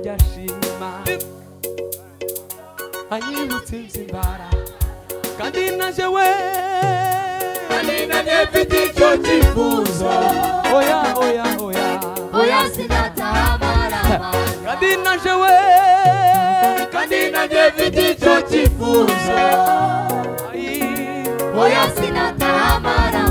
ajyashima anyibutse inzimbara kandi naje we kandi naje mfite icyo cyifuzo oya oya oya oya sinatahamara kandi naje we kandi naje mfite icyo cyifuzo oya sinatahamara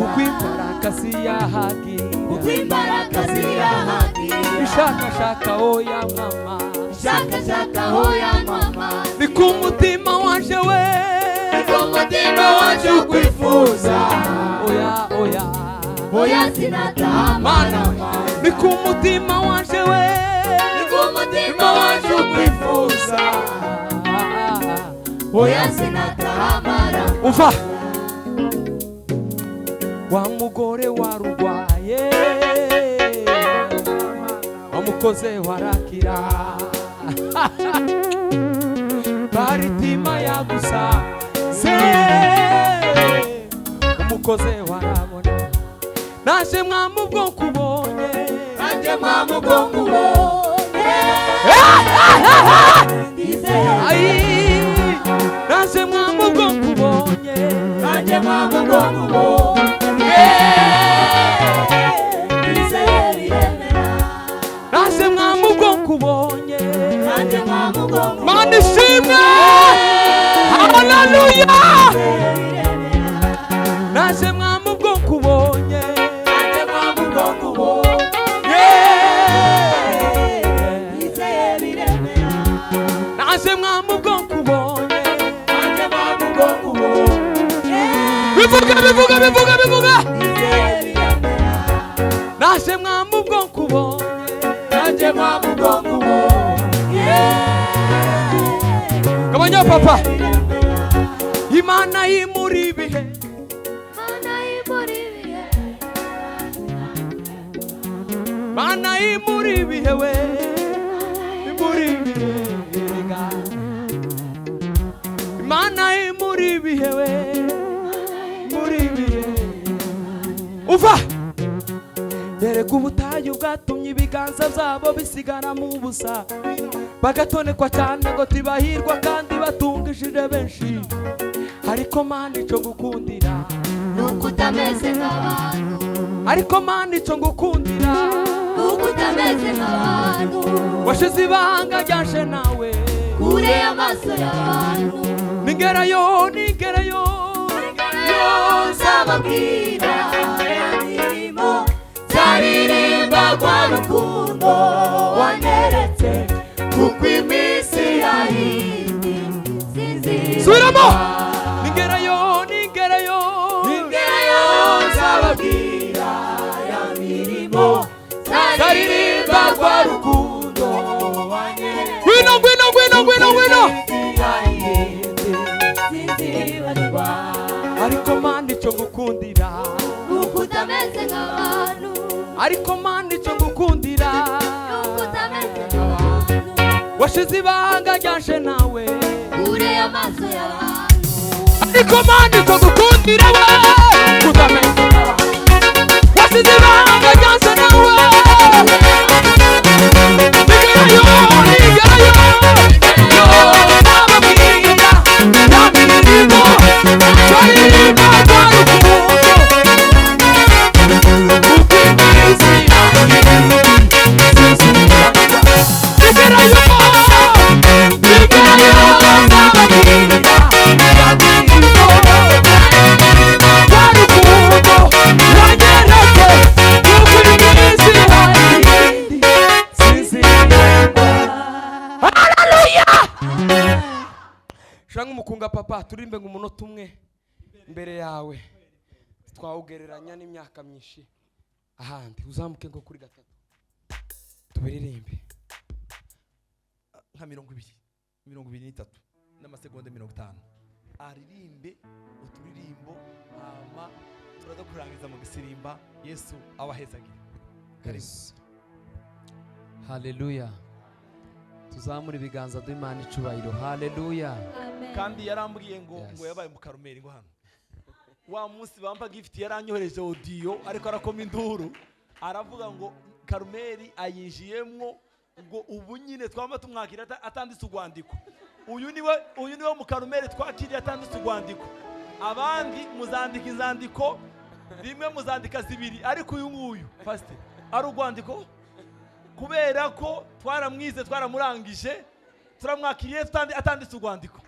ukwimbara siyahagi ukwimbara siyahagi shaka shaka oya mama shaka shaka oya mama nikumutima wanje we nikumutima wanje ukwifuza oya oya oya sinatahamara nikumutima wanje we nikumutima wanje ukwifuza oya sinatahamara uva wa mugore warugwaye wamukoze warakira baritima yagusa se umukoze warabona naje mwamubwo kubonye naje mwamubwo kubonye ai naje mwamubwo kubonye naje mwamubwo kubonye naje mwamubwo kubonye naje mwamubwo mani shimwe haleluya naje mwamubwo kubonye naje mwamubwo kubonye naje mwamubwo kubonye naje mwamubwo kubonye bivuga naje mwamubwo kubonye naje mwamubwo kubonye kabanya papa imana imuri bihe mana imuri bihe we imuri bihe mana imuri bihe we imuri bihe uva yereka ubutayu bwatumye ibiganza byabo bisigara mu busa bagatonekwa cyane ngo tibahirwa kandi batungishije benshi ariko mana ico gukundira nuko utameze nk'abantu ariko mana ico ngukundira nuko utameze nk'abantu washize ibanga ryaje nawe kure y'amaso y'abantu nigerayo nzababwira ya mirimo zaririmba rwa rukundo wanyeretse kuko iminsi yahindi sinzira subiramo nigerayo nzababwira ya mirimo zaririmba rwa rukundo wanyeretse gwino sinzibarirwa ariko mana ico ngukundira nuko utameze nk'abantu ariko mana ico ngukundira nuko utameze nk'abantu washize ibanga ryaje nawe kure y'amaso y'abantu ariko mana ico ngukundira we utameze nk'abantu washize ibanga ryaje nawe nigerayo nzababwira ya mirimo zaririmba rwa shanga umukunga papa turimbe ngo umunota umwe imbere yawe twawugereranya n'imyaka myinshi ahandi uzamuke ngo kuri gatatu tubiririmbe nka 23 n'amasegonda 50 aririmbe uturirimbo hama turaza kurangiza mu gisirimba Yesu abahezagire karibu haleluya tuzamura ibiganza by'Imana icubahiro haleluya kandi yarambwiye ngo yabaye mu Karumeli ngo hano wa munsi bampa gift yaranyohereje audio ariko arakoma induru aravuga ngo Karumeli ayinjiyemwo ngo ubu nyine twaba tumwakira atanditse urwandiko. Uyu niwe mu Karumeli twakiriye atanditse urwandiko. Abandi muzandika izandiko rimwe, muzandika zibiri, ariko uyu nguyu pastor ari urwandiko, kubera ko twaramwize twaramurangije turamwakiriye atanditse urwandiko.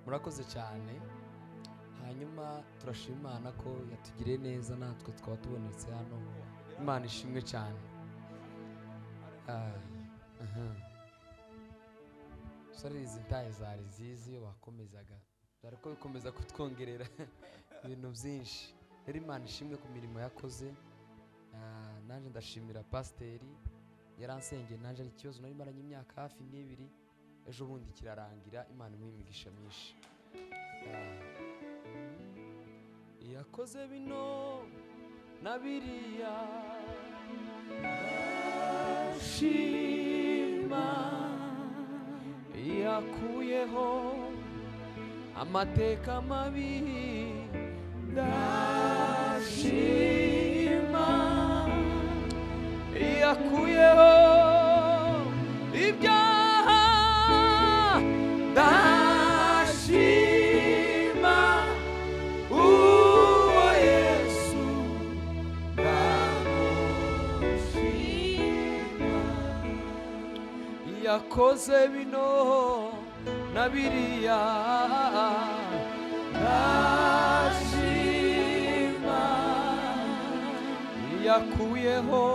Murakoze cyane. Hanyuma turashima Imana ko yatugiriye neza, natwe twaba tubonetse hano. Imana ishimwe cyane. Sore izi ntahe zari zizi iyo bakomezaga, dore ko bikomeza kutwongerera ibintu byinshi. Rero Imana ishimwe ku mirimo yakoze. Nanje ndashimira pasiteri yaransengeye, nanje ari ikibazo nari maranye imyaka hafi n'ibiri, ejo bundi kirarangira. Imana imuhe imigisha myinshi. Yakoze bino na biriya, ndashima. Yakuyeho amateka mabi, ndashima. Yakuyeho ibyaha, ndashima. Uwo Yesu ndamushima. Yakoze bino na biriya, ndashima. Yakuyeho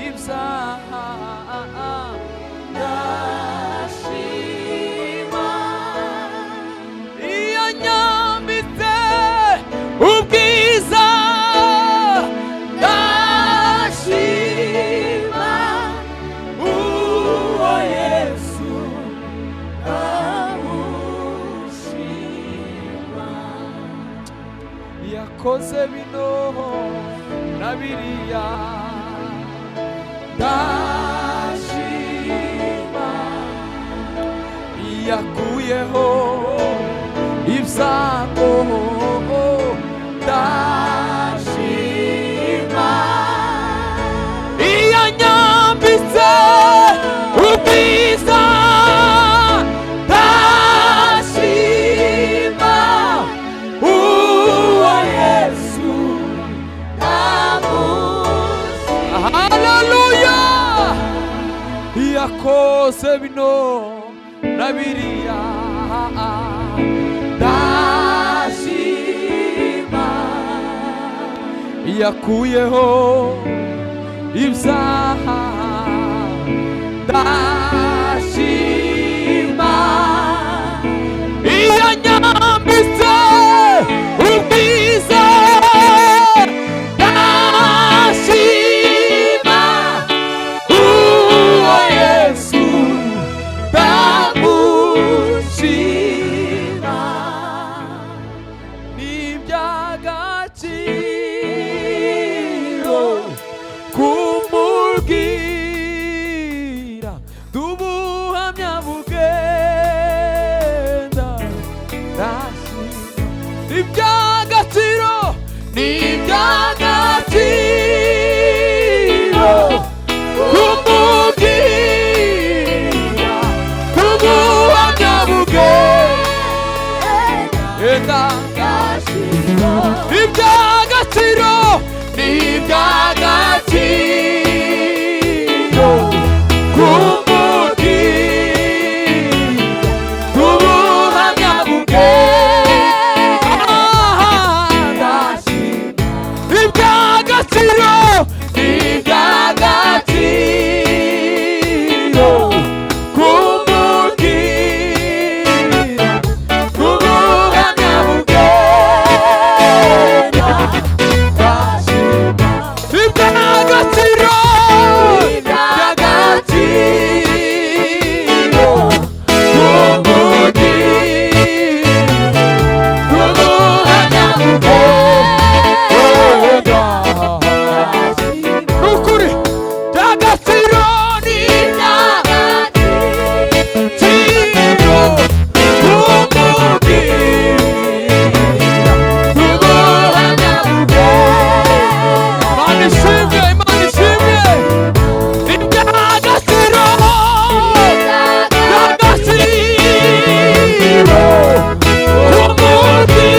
ibyaha, ndashima. Yanyambitse ubwiza, ndashima. Uwo Yesu ndamushima. Yakoze bino na biriya, ndashima. Yakuyeho ibyago, ndashima. Yanyambitse ubwiza, ndashima. Uwo Yesu ndamushima. Haleluya. Yakoze bino na biriya, ndashima. Yakuyeho ibyaha, ndashima. Yanyambitse ubwiza, ndashima. Uwo Yesu ndamushima. Ni iby'agaciro kumubwira, tubuhamya bugenda, ndashima. Ni iby'agaciro, ni iby'agaciro kumubwira, tubuhamya bugenda, ndashima. Iby'agaciro, ni iby'agaciro kumubwira, tubuhamya bugenda, ndashima. Iby'agaciro, ni iby'agaciro kumubwira, tubuhamya bugenda, ndashima. Iby'agaciro, iby'agaciro kumubwira, tubuhamya bugenda, Imana ishimwe, Imana ishimwe. Iby'agaciro, iby'agaciro k'umuti.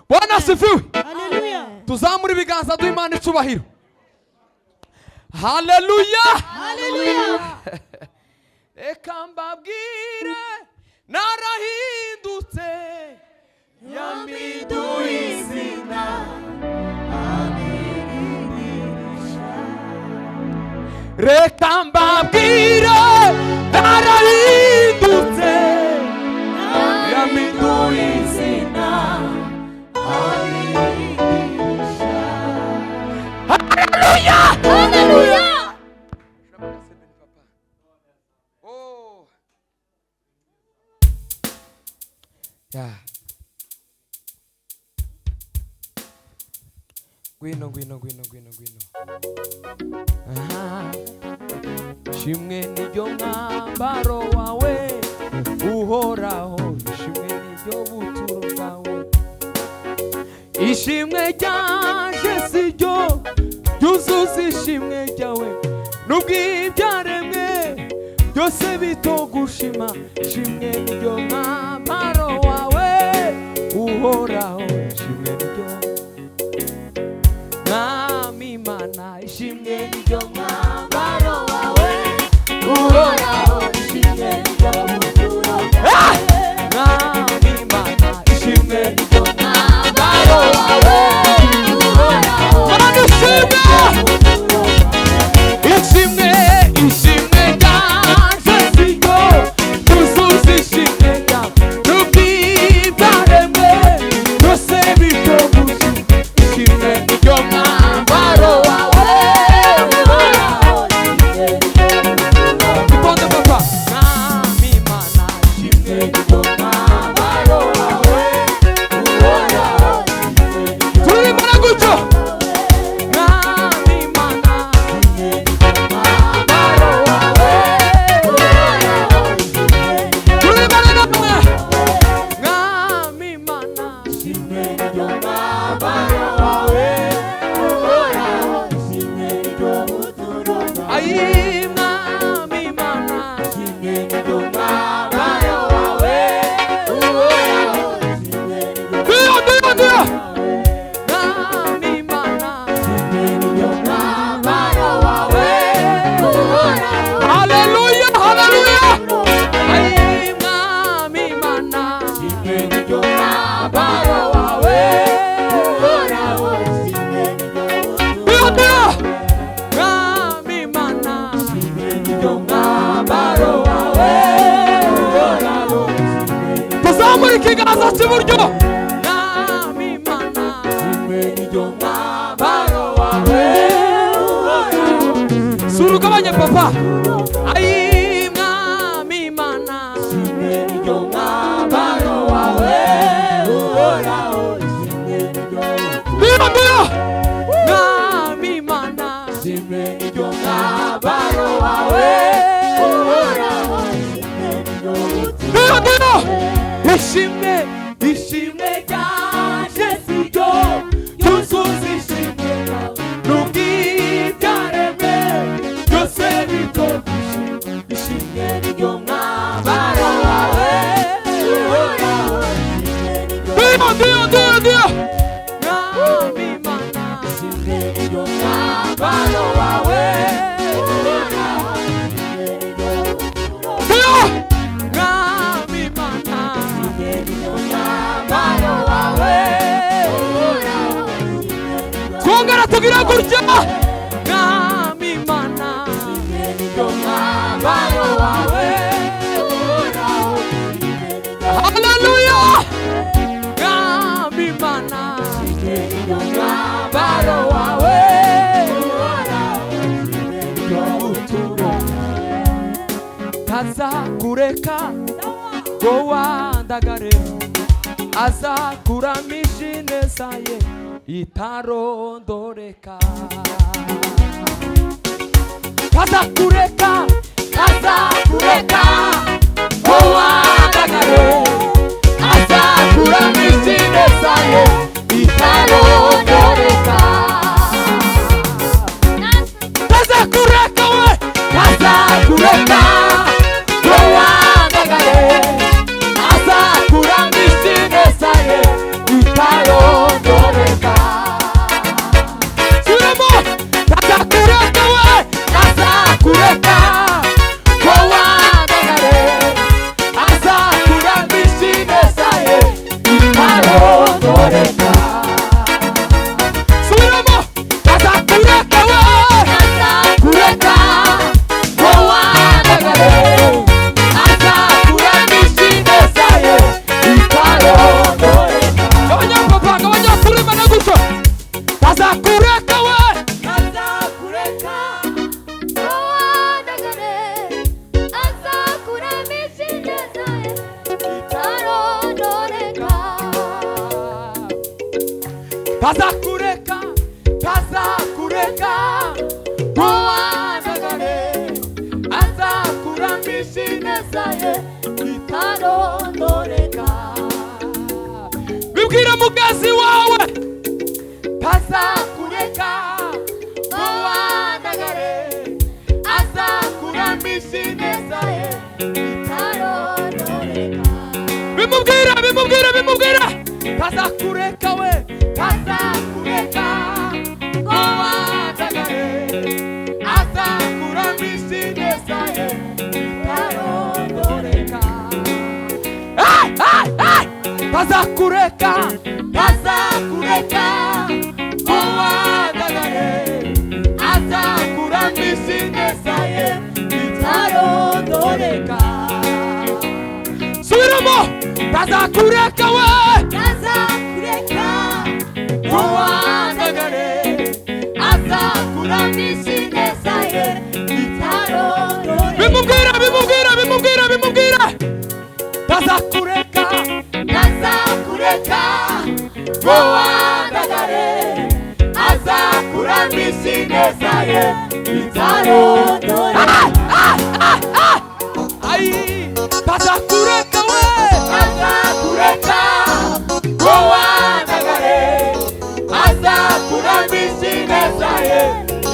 Bwana asifiwe. Tuzamure ibiganza duha Imana icubahiro. Haleluya. Eka mbabwire narahindutse, yampinduye izina, reka mbabwire narahindutse, yampinduye izina. Haleluya. Haleluya. Oh. Yeah. Gwino. Aha. Shimwe niryo mwambaro wawe uhoraho, ishimwe niryo buturo bwawe. Ishimwe ryanje siryo ryuzuza ishimwe ryawe, nubwo ibyaremwe byose bitogushima. Ishimwe niryo mwambaro wawe uhoraho, ishimwe niryo mwami Imana. Ishimwe niryo mwambaro wawe uhoraho, ishimwe niryo buturo bwawe. Mwami Imana, ishimwe niryo mwambaro wawe uhoraho, ishimwe ryanje siryo ryuzuza ishimwe ryawe, nubwo ibyaremwe byose bitogushima. Ishimwe niryo mwambaro wawe uhoraho, itonde papa. Mwami Imana, ishimwe niryo mwambaro wawe uhoraho, turimo gutyo. Mwami Imana, mwambaro wawe uhoraho, turimo namwe. Mwami Imana, ishimwe niryo mwambaro wawe uhoraho, ishimwe niryo buturo bwawe. Ayi Mwami Imana, ishimwe niryo mwambaro wawe uhoraho, ishimwe niryo Mwami Imana, ishimwe niryo mwambaro wawe uhoraho. Haleluya, haleluya. Ayi Mwami Imana, ishimwe niryo mwambaro wawe uhoraho, ishimwe niryo buturo. Mwami Imana, ishimwe niryo mwambaro wawe uhoraho. Tuzamure ikiganza cy'iburyo. Mwami Imana, ishimwe niryo mwambaro wawe uhoraho. Surugabanye papa. Ayi Mwami Imana, ishimwe niryo mwambaro wawe uhoraho, ishimwe niryo buturo. Mwami Imana, ishimwe niryo mwambaro wawe uhoraho, ishimwe niryo buturo. Ishimwe ryanje siryo ryuzuza ishimwe ryawe, nubwo ibyaremwe byose bitogushima. Ishimwe niryo mwambaro wawe uhoraho, ishimwe niryo Mwami Imana, ishimwe niryo mwambaro wawe uhoraho, ishimwe niryo buturo. Mwami Imana, ishimwe niryo mwambaro wawe ntazakureka ngo wandagare, azakuramisha ineza ye itarondoreka. Ntazakureka, ntazakureka ngo wandagare, azakuramisha ineza ye itarondoreka. Ntazakureka we, ntazakureka ngo wandagare, azakuramisha ineza ye itarondoreka. Subiramo, ntazakureka we, ntazakureka ngo wandagare, azakuramisha ineza ye itarondoreka. Subiramo, ntazakureka we, ntazakureka ngo wandagare, azakuramisha ineza ye itarondoreka. Abanyapapa, abanyakurimana gutyo, ntazakureka we, ntazakureka ngo wandagare, azakuramisha ineza ye itarondoreka. ntazakureka, ntazakureka ngo wandagare, azakuramisha ineza ye itarondoreka. Bibwira mugazi wawe, ntazakureka ngo wandagare, azakuramisha ineza ye itarondoreka. bimubwira, bimubwira, ntazakureka we, ntazakureka ngo wandagare, azakuramisha ineza ye itarondoreka. Ntazakureka, ntazakureka ngo wandagare, azakuramisha ineza ye itarondoreka. Subiramo, ntazakureka we, Ntazakureka ngo wandagare, azakuramisha ineza ye itarondoreka. bimubwira, ntazakureka, ntazakureka ngo wandagare, azakuramisha ineza ye itarondoreka. Ntazakureka we, ntazakureka ngo wandagare, azakuramisha ineza ye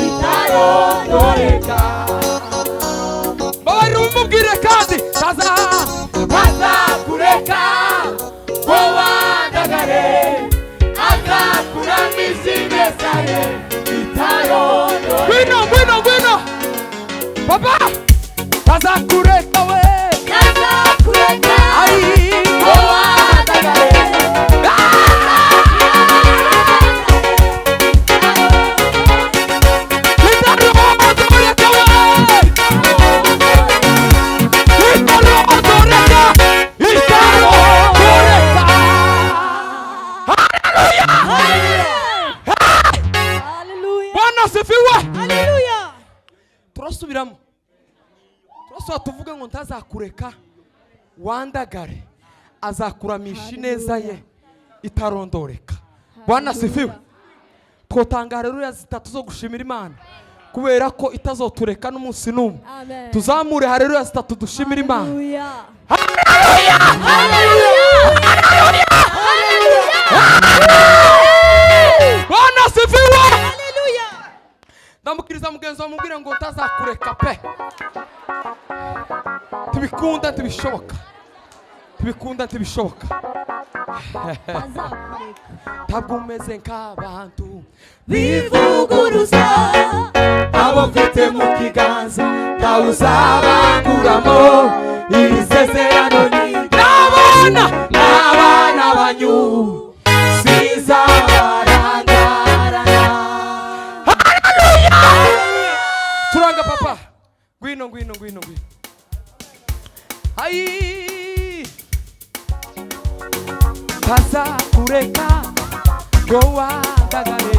itarondoreka. Bari umubwire kandi, ntazakureka ngo wandagare, azakuramisha ineza ye itarondoreka. Ngwino papa, ntazakureka we, Ntazakureka ngo wandagare, itarondoreka we, itarondoreka. Hallelujah. Bwana asifiwe. Hallelujah. Turasubiramo, tuvuge ngo ntazakureka wandagare, azakuramisha ineza ye itarondoreka. Bwana asifiwe. Twotanga haleluya zitatu zo gushimira Imana kubera ko itazotureka n'umunsi n'umwe. Amen. Tuzamure haleluya zitatu dushimira Imana. Hallelujah. Haleluya, Hallelujah. Bwana asifiwe. Hallelujah. Ndamukiriza mugenzi wa mubwire ngo ntazakureka pe. Tibikunda tibishoboka, ntabwo umeze nk'abantu bivuguruza, abo mfite mu kiganza ntawe uzabankuramo. Iri sezerano ni n'abana banyu, sizabarangarana. Haleluya. Turanga papa, ngwino. Ai, ntazakureka ngo wandagare,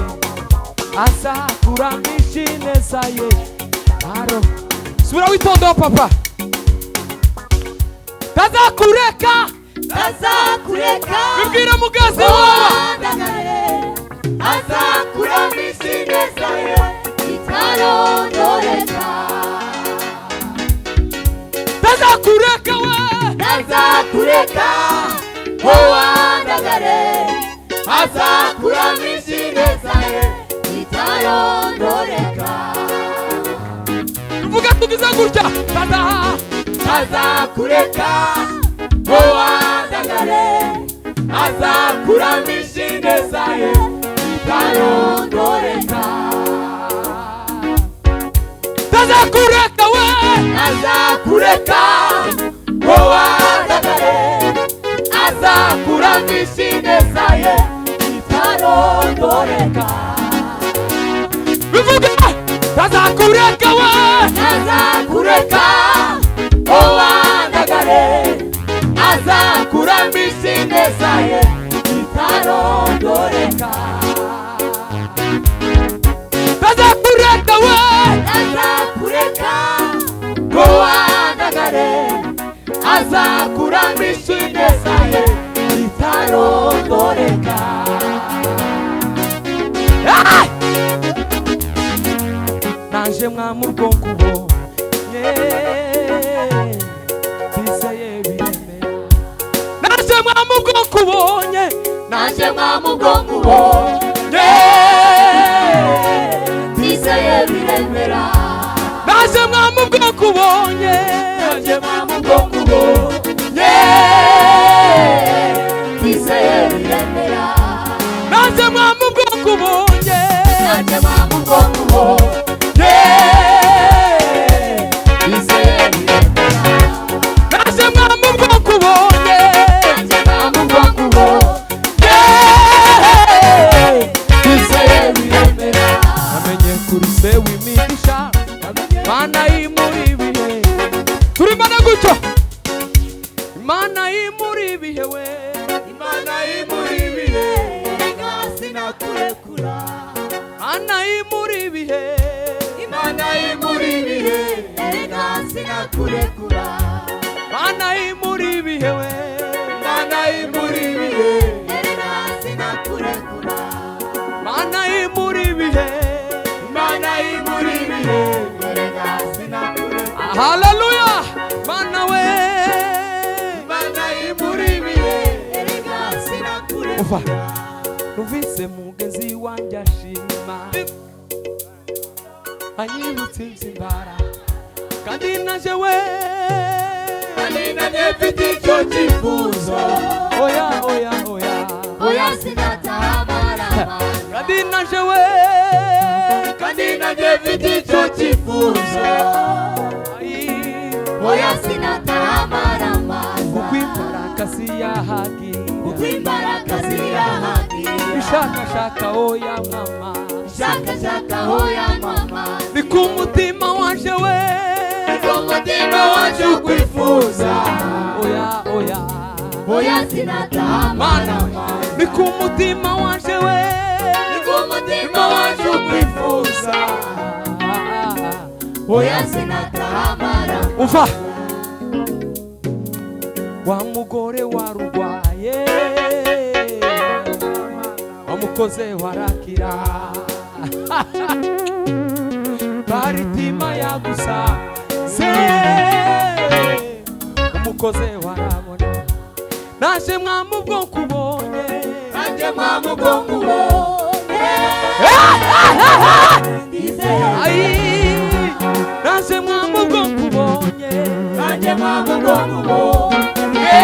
azakuramisha ineza ye. Subira witondeho papa, tazakureka tazakureka bibwira mugazi wawe azakuramisha ineza ye itarondoreka tazakureka we tazakureka wandagare azakuramisha ineza ye itarondoreka tuvuga tugize gutya tazakureka wandagare azakuramisha ineza ye itarondoreka tazakureka we azakureka wandagare azakuramisha ineza ye itarondoreka bivuga tazakureka we azakureka wandagare azakuramisha ineza ye itarondoreka tazakureka we azakureka wandagare azakuramisha ineza ye itarondoreka naje mwamubwonko ubo bizeye biremera naje mwamubwonko ubonye naje mwamubwonko ubonye bizeye biremera naje mwamubwonko ubonye naje mwamubwonko ubonye bizeye biremera naje mwamubwonko ubonye naje mwamubwonko ubonye bizeye biremera naje mwamubwonko ubonye naje mwamubwonko ubonye bizeye biremera amenye kuri se w'imigisha mana y'imuri ibihe turi mana gutyo imana y'imuri ibihe we imana y'imuri ibihe sinakurekura mana y'imuri ibihe imana y'imuri ibihe sinakurekura mana y'imuri ibihe we imana y'imuri ibihe sinakurekura mana y'imuri ibihe imana y'imuri ibihe sinakurekura haleluya mana we imana y'imuri ibihe sinakurekura numvise mugenzi wanjye ashima anyibutse inzimbara kandi naje we kandi nanjye mfite icyo cyifuzo oya oya oya oya sinataha amarama kandi naje we kandi nanjye mfite icyo cyifuzo oya sinataha amarama uko imbaraga ziyahagira uko imbaraga zirahagira ishakashaka oya mama shakashaka oya mama ni ku mutima waje we niko umutima wacu ukwifuza oya oya oya sinataha amarama ni ku mutima waje we niko umutima wacu ukwifuza oya sinataha amarama umva wa mugore warurwaye wamukoze warakira baritima yagusa se umukoze warabona naje mwamubwonko ubonye nanjye mwamubwonko ubonye Ai, naje mwamubwonko ubonye nanjye mwamubwonko ubonye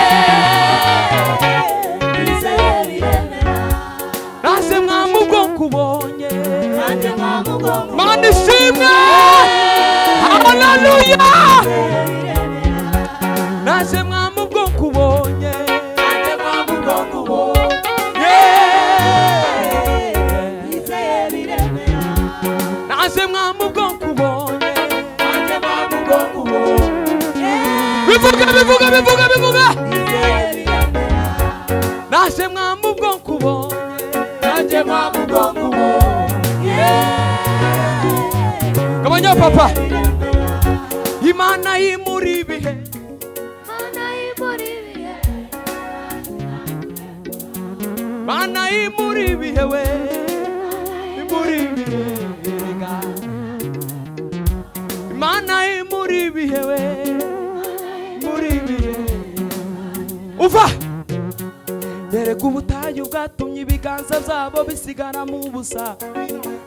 bizeye biremera naje mwamubwonko ubonye nanjye mwamubwonko mana ishimwe haleluya naje mwamubwonko ubonye nanjye mwamubwonko ubonye bizeye biremera naje mwamubwonko ubonye nanjye mwamubwonko ubonye bivuga bivuga bivuga bivuga bizeye biremera naje mwamubwonko ubonye nanjye mwamubwonko ubonye kabanya papa imana y'imuri ibihe Mana y'imuri Mana imuri bihewe imuri bihega Mana imuri bihewe imuri bihe uva Dereka ubutayu bwatumye ibiganza byabo bisigara mu busa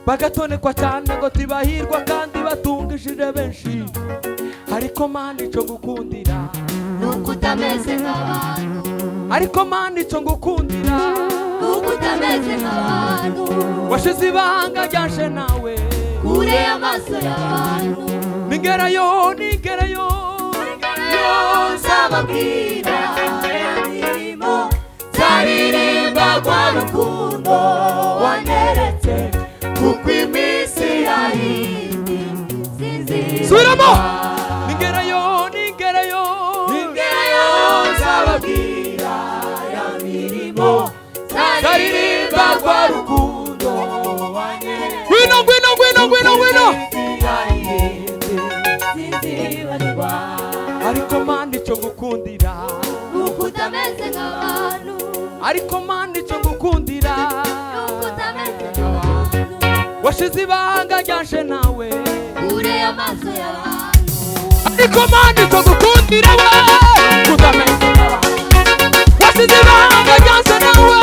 bagatonekwa cyane ngo tibahirwa kandi batungishije benshi ariko Mana ico ngukundira nuko utameze nk'abantu ariko Mana ico ngukundira nuko utameze nk'abantu washize ibanga ryaje nawe kure y'amaso y'abantu nigerayo nzababwira imirimo nzaririmba kwa rukundo wanyeretse kuko iminsi yahindi sinzira subiramo nigerayo nzababwira ya mirimo nzaririmba kwa rukundo wanyeretse Ngwino sinzibagirwa ariko Mana ico ngukundira nuko utameze nk'abantu ariko Mana ico ngukundira nuko utameze nk'abantu washize ibanga ryaje nawe kure y'amaso y'abantu ariko Mana ico ngukundira we utameze nk'abantu washize ibanga ryaje nawe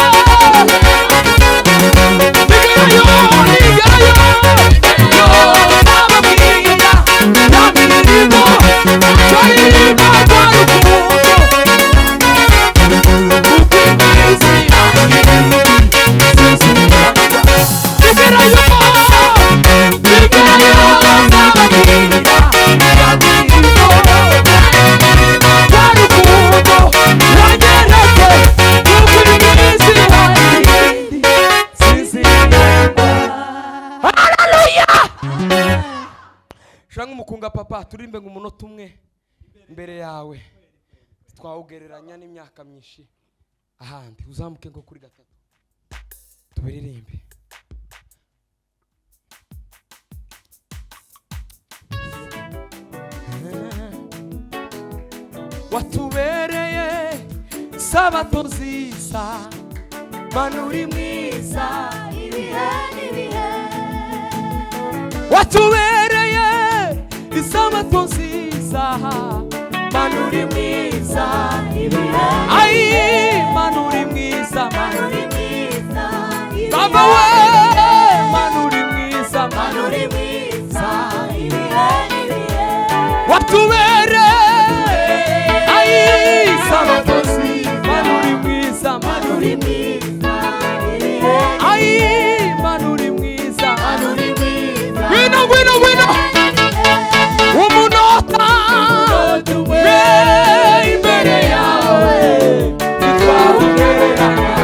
Mukunga papa turimbe umunota umwe imbere yawe twawugereranya n'imyaka myinshi ahandi uzamuke ngo kuri gatatu tubiririmbe watubereye sabato nziza Mana uri mwiza ibihe n'ibihe watubereye isabato nziza Mana uri mwiza ibihe ai Mana uri mwiza Mana uri mwiza baba we Mana uri mwiza Mana uri mwiza ibihe n'ibihe watubere ai sabato nziza Mana uri mwiza Mana uri mwiza ibihe ai Mana uri mwiza Mana uri mwiza Ngwino umunota we imbere yawe twawugereranya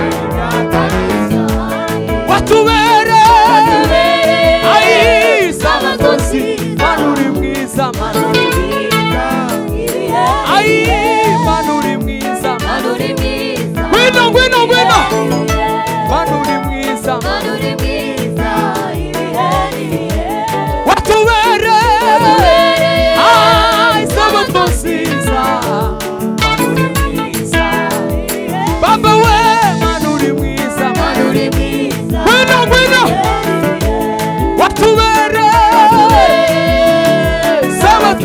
watubere ai sabato nziza Mana uri mwiza Mana uri mwiza ibihe ai Mana uri mwiza Mana uri mwiza Ngwino Mana uri mwiza Mana uri mwiza ibihe n'ibihe watubere ai sabato nziza Mana uri mwiza baba we Mana uri mwiza Mana uri mwiza watubere sabato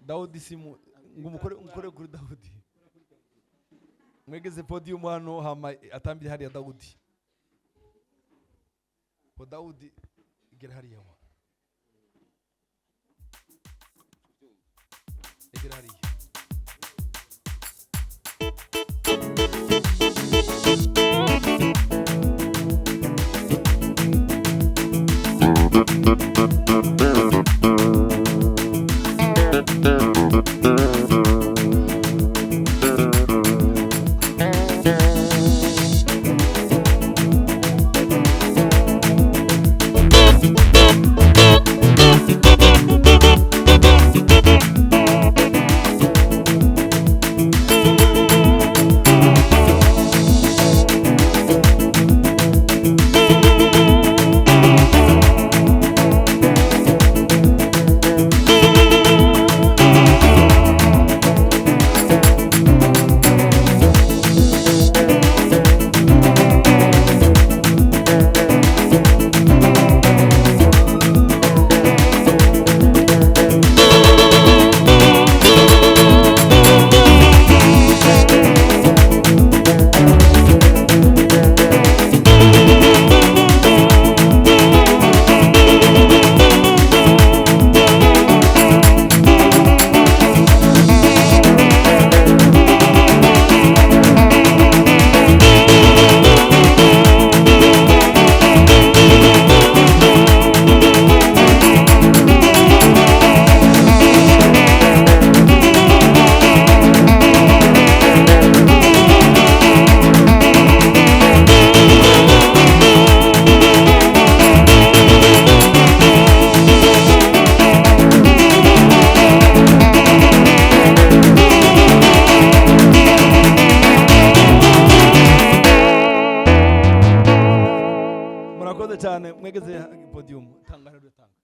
Dawudi simu ngo umukore kuri Dawudi. Mwegeze podium hano hama atambire hariya Dawudi. Po Dawudi igera hariya wa. Igera hariya. Murakoze cyane mwegeze podium tanga rero tanga